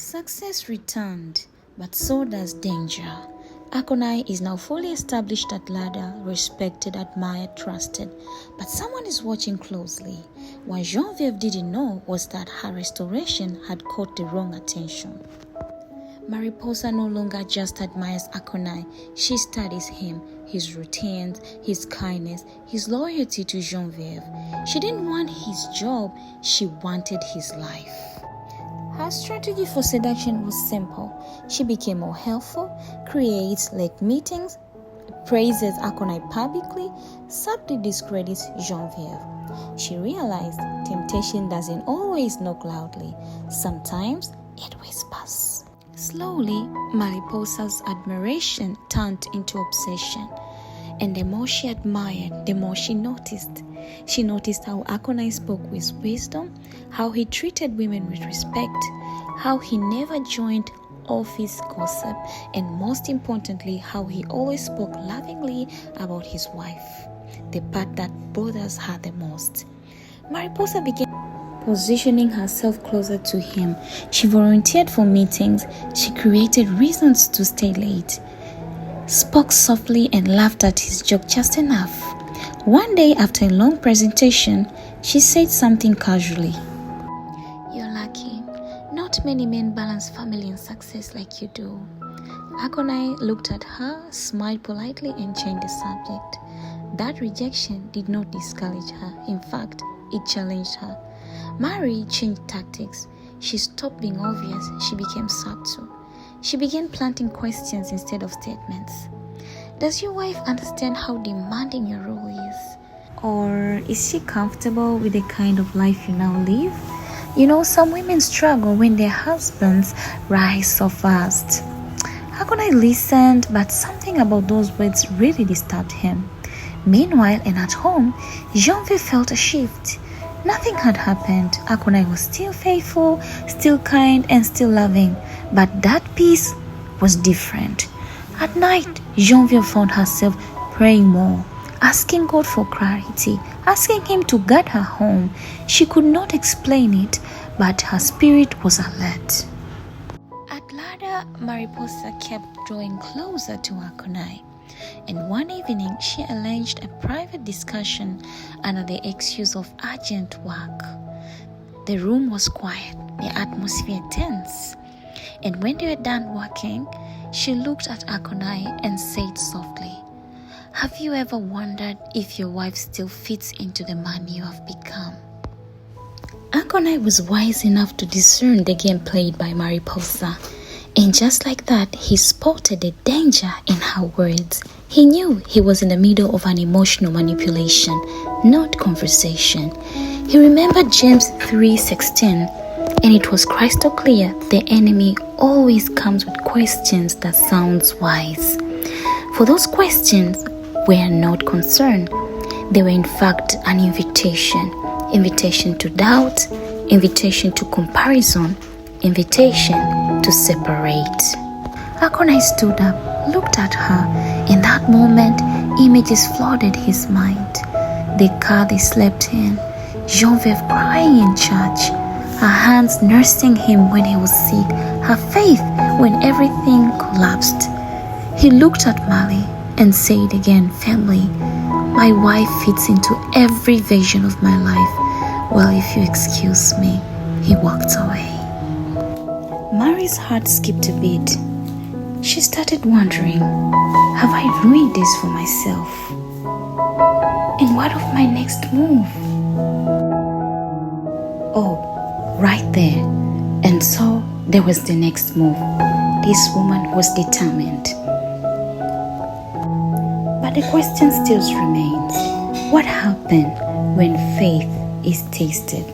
Success returned, but so does danger. Akonai is now fully established at Ladder, respected, admired, trusted. But someone is watching closely. What Genevieve didn't know was that her restoration had caught the wrong attention. Mariposa no longer just admires Akonai, she studies him, his routines, his kindness, his loyalty to Genevieve. She didn't want his job, she wanted his life. Her strategy for seduction was simple. She became more helpful, creates late meetings, praises Akonai publicly, subtly discredits Genevieve. She realized temptation doesn't always knock loudly. Sometimes it whispers. Slowly, Mariposa's admiration turned into obsession. And the more she admired, the more she noticed. She noticed how Akonai spoke with wisdom, how he treated women with respect, how he never joined office gossip, and most importantly, how he always spoke lovingly about his wife, the part that bothers her the most. Mariposa began positioning herself closer to him. She volunteered for meetings, she created reasons to stay late, spoke softly and laughed at his joke just enough. One day after a long presentation, she said something casually. "You're lucky. Not many men balance family and success like you do." Akonai looked at her, smiled politely and changed the subject. That rejection did not discourage her. In fact, it challenged her. Mary changed tactics. She stopped being obvious. She became subtle. She began planting questions instead of statements. Does your wife understand how demanding your role is? Or is she comfortable with the kind of life you now live? You know, some women struggle when their husbands rise so fast. Akonai listened, but something about those words really disturbed him. Meanwhile, and at home, Genevieve felt a shift. Nothing had happened. Akonai was still faithful, still kind, and still loving. But that peace was different. At night, Genevieve found herself praying more, asking God for clarity, asking Him to guide her home. She could not explain it, but her spirit was alert. At Ladder, Mariposa kept drawing closer to Akonai. And one evening, she arranged a private discussion under the excuse of urgent work. The room was quiet, the atmosphere tense. And when they were done working, she looked at Akonai and said softly, "Have you ever wondered if your wife still fits into the man you have become?" Akonai was wise enough to discern the game played by Mariposa. And just like that, he spotted the danger in her words. He knew he was in the middle of an emotional manipulation, not conversation. He remembered James 3:16, and it was crystal clear the enemy always comes with questions that sounds wise. For those questions were not concern. They were in fact an invitation. Invitation to doubt, invitation to comparison, invitation to separate. Akonai stood up, looked at her. In that moment, images flooded his mind. The car they slept in, Genevieve crying in church, her hands nursing him when he was sick, her faith when everything collapsed. He looked at Mali and said again firmly, "My wife fits into every vision of my life. Well, if you excuse me." He walked away. Mary's heart skipped a beat. She started wondering, have I ruined this for myself? And what of my next move? Oh, right there. And so there was the next move. This woman was determined. But the question still remains. What happened when faith is tasted?